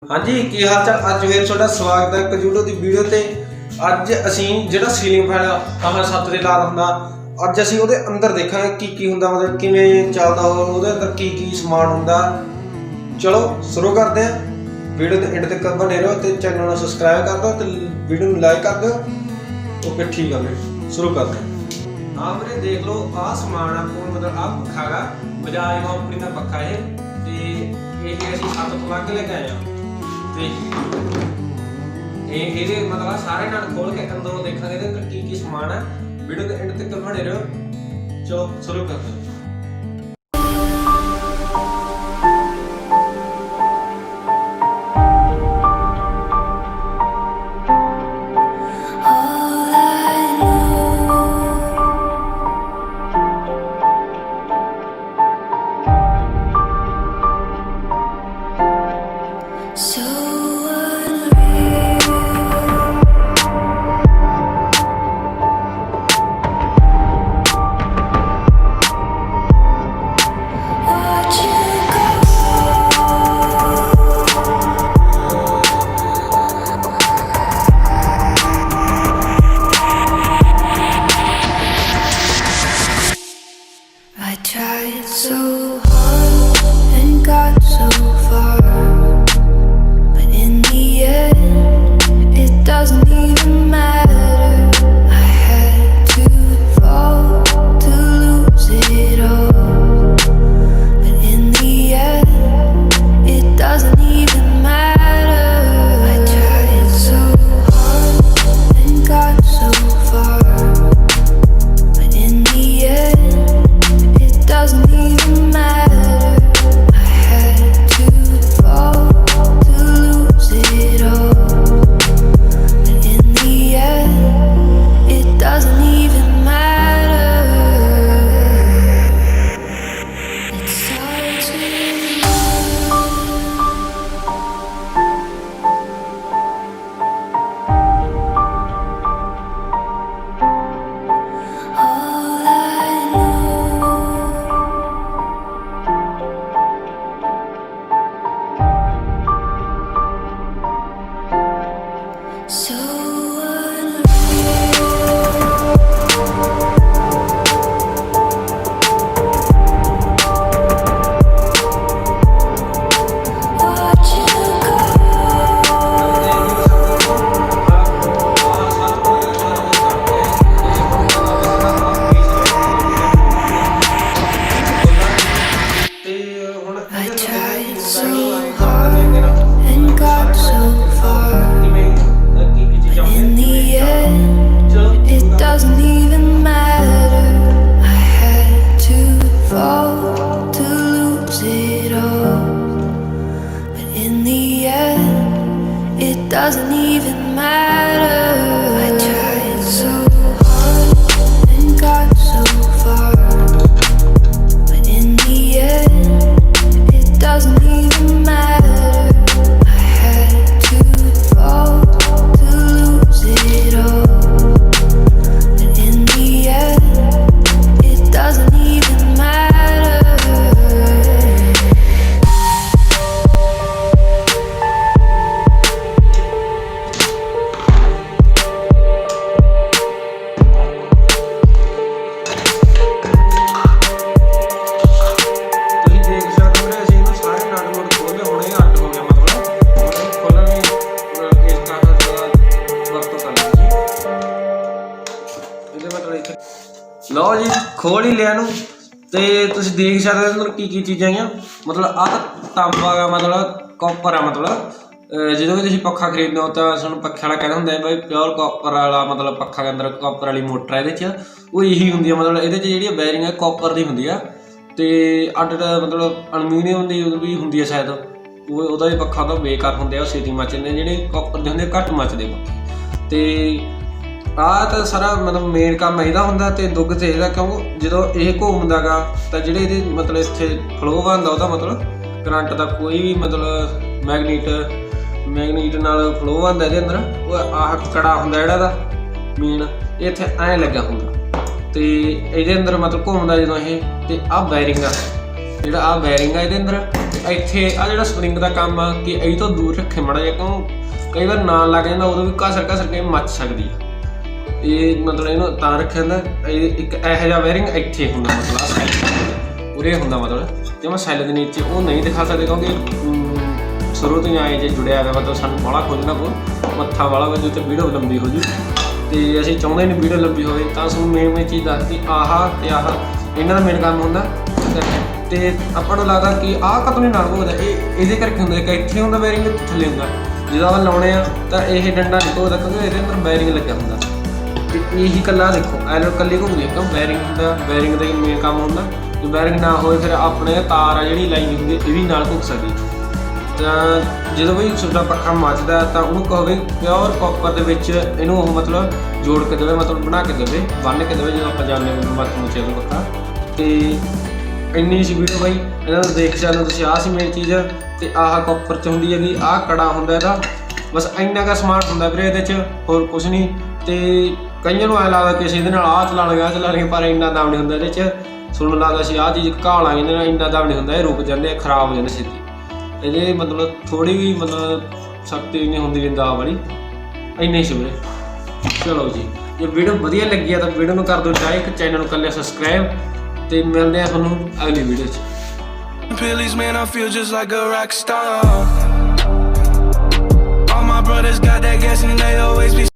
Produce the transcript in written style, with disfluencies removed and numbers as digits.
हाँ जी की हाल चाल। अज फिर थोड़ा स्वागत है एक यूट्यूब की वीडियो ते। अज असी जो सीलिंग फैन कहाँ सत्त दे लाल होंदा, अज असी उहदे अंदर देखांगे की हुंदा, मतलब किवें चलदा उहदे अंदर की समान हुंदा। चलो शुरू करते हैं। वीडियो के एंड तक बने रहो तो चैनल को सबसक्राइब कर दो तो वीडियो को लाइक कर दो। ओके ठीक है फिर शुरू करते हैं। हाँ मेरे देख लो आ समान आपको, मतलब आ पक्खा गा बजाज कंपनी का पक्खा है ये असी 7 प्लग लेके आए हैं। मतलब सारे नट खोल के अंदरों देखा की समान है। वीडियो के एंड तक बने रहो। चलो शुरू करते हैं। Tried so hard and got so far, but in the end, it doesn't even matter. I had to fall to lose it all, but in the end, it doesn't even matter. I tried so hard and got so far, but in the end, doesn't even matter. I had to fall to lose it all, but in the end, it doesn't even matter. It starts with all I know. So watch you go. I tried so hard and got so far, but in the end, it doesn't even matter. I had to fall to lose it all, but in the end, it doesn't even matter. I tried so hard and got so far, but in the end, it doesn't even matter. I had to fall to lose it all, but in the end, it doesn't even matter. ਤੁਸੀਂ ਦੇਖ ਸਕਦੇ ਹੋ ਅਸੀਂ ਇਹਨੂੰ ਸਾਰੇ ਨਟ note ਖੋਲੇ ਹੁਣੇ ਅੱਡ ਹੋ ਗਿਆ, ਮਤਲਬ ਉਹਨੇ ਖੋਲਣ ਲਈ ਇਸ ਕਾਰਨ ਦਾ ਵਰਤੋਂ ਕਰਨੀ ਜੀ। ਇਹਦੇ ਮਤਲਬ ਇੱਥੇ ਲਓ ਜੀ ਖੋਲ ਹੀ ਲਿਆ ਨੂੰ ਤੇ ਤੁਸੀਂ ਦੇਖ ਸਕਦੇ ਹੋ ਅੰਦਰ ਕੀ ਚੀਜ਼ਾਂ ਆਈਆਂ। ਮਤਲਬ ਆਹ ਤਾਂਬਾ ਗਾ, ਮਤਲਬ ਕਾਪਰ ਆ। ਮਤਲਬ ਜਦੋਂ ਵੀ ਤੁਸੀਂ ਪੱਖਾ ਖਰੀਦਦੇ ਹੋ ਤਾਂ ਸਾਨੂੰ ਪੱਖੇ ਵਾਲਾ ਕਹਿੰਦਾ ਹੁੰਦਾ ਬਈ ਪਿਓਰ ਕਾਪਰ ਵਾਲਾ, ਮਤਲਬ ਪੱਖਾ ਦੇ ਅੰਦਰ ਕਾਪਰ ਵਾਲੀ ਮੋਟਰ ਹੈ ਇਹਦੇ 'ਚ, ਉਹ ਇਹੀ ਹੁੰਦੀ ਆ। ਮਤਲਬ ਇਹਦੇ 'ਚ ਜਿਹੜੀ ਬੈਰਿੰਗ ਹੈ ਕਾਪਰ ਦੀ ਹੁੰਦੀ ਆ ਤੇ ਅੱਡ ਮਤਲਬ ਅਲਮੀਨੀਅਮ ਦੀ ਵੀ ਹੁੰਦੀ ਹੈ ਸ਼ਾਇਦ। ਉਹਦਾ ਵੀ ਪੱਖਾ ਤਾਂ ਬੇਕਾਰ ਹੁੰਦੇ ਆ, ਉਹ ਛੇਤੀ ਮੱਚਦੇ। ਜਿਹੜੇ ਕਾਪਰ ਦੇ ਹੁੰਦੇ ਘੱਟ ਮੱਚਦੇ ਪੱਖੇ। ਤੇ ਆਹ ਤਾਂ ਸਾਰਾ ਮਤਲਬ ਮੇਨ ਕੰਮ ਇਹਦਾ ਹੁੰਦਾ ਤੇ ਦੁੱਗ ਤੇ ਇਹਦਾ, ਕਿਉਂਕਿ ਜਦੋਂ ਇਹ ਘੁੰਮਦਾ ਗਾ ਤਾਂ ਜਿਹੜੇ ਇਹਦੇ ਮਤਲਬ ਇੱਥੇ ਫਲੋ ਬਣਦਾ ਉਹਦਾ ਮਤਲਬ ਕਰੰਟ ਦਾ ਕੋਈ ਵੀ ਮਤਲਬ ਮੈਗਨੀਟ ਨਾਲ ਫਲੋ ਬਣਦਾ ਇਹਦੇ ਅੰਦਰ। ਉਹ ਆਹ ਕੜਾ ਹੁੰਦਾ ਜਿਹੜਾ ਦਾ ਮੇਨ ਇੱਥੇ ਐਂ ਲੱਗਾ ਹੁੰਦਾ ਤੇ ਇਹਦੇ ਅੰਦਰ ਮਤਲਬ ਘੁੰਮਦਾ ਜਦੋਂ ਇਹ। ਤੇ ਆਹ ਬੈਰਿੰਗ ਆ, ਜਿਹੜਾ ਆਹ ਬੈਰਿੰਗ ਆ ਇਹਦੇ ਅੰਦਰ ਤੇ ਇੱਥੇ ਆ ਜਿਹੜਾ ਸਪਰਿੰਗ ਦਾ ਕੰਮ ਆ ਕਿ ਇਹ ਤੋਂ ਦੂਰ ਰੱਖੇ ਮਾੜਾ ਜਿਹਾ, ਕਿਉਂ ਕਈ ਵਾਰ ਨਾਲ ਲੱਗ ਜਾਂਦਾ ਉਦੋਂ ਵੀ ਘਸਰ ਕੇ ਮੱਚ ਸਕਦੀ ਆ। ਇਹ ਮਤਲਬ ਇਹਨੂੰ ਤਾਂ ਰੱਖਿਆ ਜਾਂਦਾ, ਇਹ ਇੱਕ ਇਹੋ ਜਿਹਾ ਵਾਇਰਿੰਗ ਇੱਥੇ ਹੁੰਦਾ, ਮਤਲਬ ਸੈੱਲ ਉਰੇ ਹੁੰਦਾ, ਮਤਲਬ ਜੇ ਮੈਂ ਸੈੱਲ ਦੇ ਨੀਚੇ ਉਹ ਨਹੀਂ ਦਿਖਾ ਸਕਦੇ ਕਿਉਂਕਿ ਸ਼ੁਰੂ ਤੋਂ ਹੀ ਆਏ ਜੇ ਜੁੜਿਆ ਹੋਇਆ, ਮਤਲਬ ਸਾਨੂੰ ਬਾਹਲਾ ਖੋਲ੍ਹਣਾ ਪਊ, ਮੱਥਾ ਵਾਲਾ ਹੋ ਜੂ ਤੇ ਵੀਡੀਓ ਲੰਬੀ ਹੋ ਜੂ, ਤੇ ਅਸੀਂ ਚਾਹੁੰਦੇ ਨਹੀਂ ਵੀਡੀਓ ਲੰਬੀ ਹੋਵੇ, ਤਾਂ ਸਾਨੂੰ ਮੇਨ ਚੀਜ਼ ਦੱਸਦੀ ਆਹ ਤੇ ਆਹ ਇਹਨਾਂ ਦਾ ਮੇਨ ਕੰਮ ਹੁੰਦਾ। ਤੇ ਆਪਾਂ ਨੂੰ ਲੱਗਦਾ ਕਿ ਆਹ ਕਦੋਂ ਨਹੀਂ ਨਾਲ ਭੁਗਦਾ, ਇਹ ਇਹਦੇ ਕਰਕੇ ਹੁੰਦਾ ਕਿ ਇੱਥੇ ਹੁੰਦਾ ਬੈਰਿੰਗ, ਥੱਲੇ ਹੁੰਦਾ। ਜਦੋਂ ਆਪਾਂ ਲਾਉਣੇ ਆ ਤਾਂ ਇਹ ਡੰਡਾ ਨਹੀਂ ਭੁਗਦਾ ਕਿਉਂਕਿ ਇਹਦੇ ਅੰਦਰ ਬੈਰਿੰਗ ਲੱਗਿਆ ਹੁੰਦਾ। ਤੇ ਇਹੀ ਇਕੱਲਾ ਦੇਖੋ ਐਲੋ ਇਕੱਲੀ ਘੁੰਮਦੀ ਕਿਉਂ ਬੈਰਿੰਗ ਹੁੰਦਾ, ਬੈਰਿੰਗ ਦਾ ਹੀ ਮੇਨ ਕੰਮ ਹੁੰਦਾ। ਜੇ ਬੈਰਿੰਗ ਨਾ ਹੋਵੇ ਫਿਰ ਆਪਣੇ ਤਾਰ ਆ ਜਿਹੜੀ ਲਾਈ ਹੁੰਦੀ ਇਹ ਵੀ ਨਾਲ ਘੁੰਮ ਸਕਦੀ। ਤਾਂ ਜਦੋਂ ਵੀ ਤੁਹਾਡਾ ਪੱਖਾ ਮੱਚਦਾ ਤਾਂ ਉਹਨੂੰ ਕਹੋਗੇ ਪਿਓਰ ਕਾਪਰ ਦੇ ਵਿੱਚ ਇਹਨੂੰ ਉਹ ਮਤਲਬ ਜੋੜ ਕੇ ਦੇਵੇ, ਮਤਲਬ ਬਣਾ ਕੇ ਦੇਵੇ, ਬੰਨ੍ਹ ਕੇ ਦੇਵੇ ਜਦੋਂ ਆਪਾਂ ਜਾਂਦੇ ਹਾਂ ਮੱਚ ਮੁੱਚੇ ਦਾ ਪੱਖਾ। ਤੇ ਇੰਨੀ ਸੀ ਵੀਡੀਓ ਬਾਈ, ਇਹਨਾਂ ਨੂੰ ਦੇਖ ਸਕਦੇ ਤੁਸੀਂ, ਆਹ ਸੀ ਮੇਨ ਚੀਜ਼। ਤੇ ਆਹ ਕਾਪਰ 'ਚ ਹੁੰਦੀ ਹੈਗੀ, ਆਹ ਕੜਾ ਹੁੰਦਾ ਇਹਦਾ, ਬਸ ਇੰਨਾ ਕੁ ਸਮਾਨ ਹੁੰਦਾ ਵੀਰੇ ਇਹਦੇ 'ਚ, ਹੋਰ ਕੁਛ ਨਹੀਂ। ਤੇ ਕਈਆਂ ਨੂੰ ਐਂ ਲੱਗਦਾ ਕਿ ਅਸੀਂ ਇਹਦੇ ਨਾਲ ਆਹ ਚਲਾ ਲਾਂਗੇ, ਪਰ ਇੰਨਾ ਦਮ ਨਹੀਂ ਹੁੰਦਾ ਇਹਦੇ 'ਚ। ਤੁਹਾਨੂੰ ਲੱਗਦਾ ਅਸੀਂ ਆਹ ਚੀਜ਼ ਘਾਹ ਲਾਂਗੇ ਇਹਦੇ ਨਾਲ, ਇੰਨਾ ਦਮ ਨਹੀਂ ਹੁੰਦਾ, ਇਹ ਰੁਕ ਜਾਂਦੇ, ਖਰਾਬ ਹੋ ਜਾਂਦੇ ਛੇਤੀ। ਇਹਦੇ ਮਤਲਬ ਥੋੜ੍ਹੀ ਵੀ ਮਤਲਬ ਸ਼ਕਤੀ ਨਹੀਂ ਹੁੰਦੀ ਜਿੰਦਾ ਵਾਲੀ, ਇੰਨੇ ਸੀ ਵੀਰੇ। ਚਲੋ ਜੀ, ਜੇ ਵੀਡੀਓ ਵਧੀਆ ਲੱਗੀ ਆ ਤਾਂ ਵੀਡੀਓ ਨੂੰ ਕਰ ਦਿਓ ਲਾਈਕ, ਚੈਨਲ ਨੂੰ ਕਰ ਲਿਆ ਸਬਸਕ੍ਰਾਈਬ, ਤੇ ਮਿਲਦੇ ਆ ਤੁਹਾਨੂੰ ਅਗਲੀ ਵੀਡੀਓ 'ਚ। Pillies, man, I feel just like a rock star. All my brothers got that gas and they always be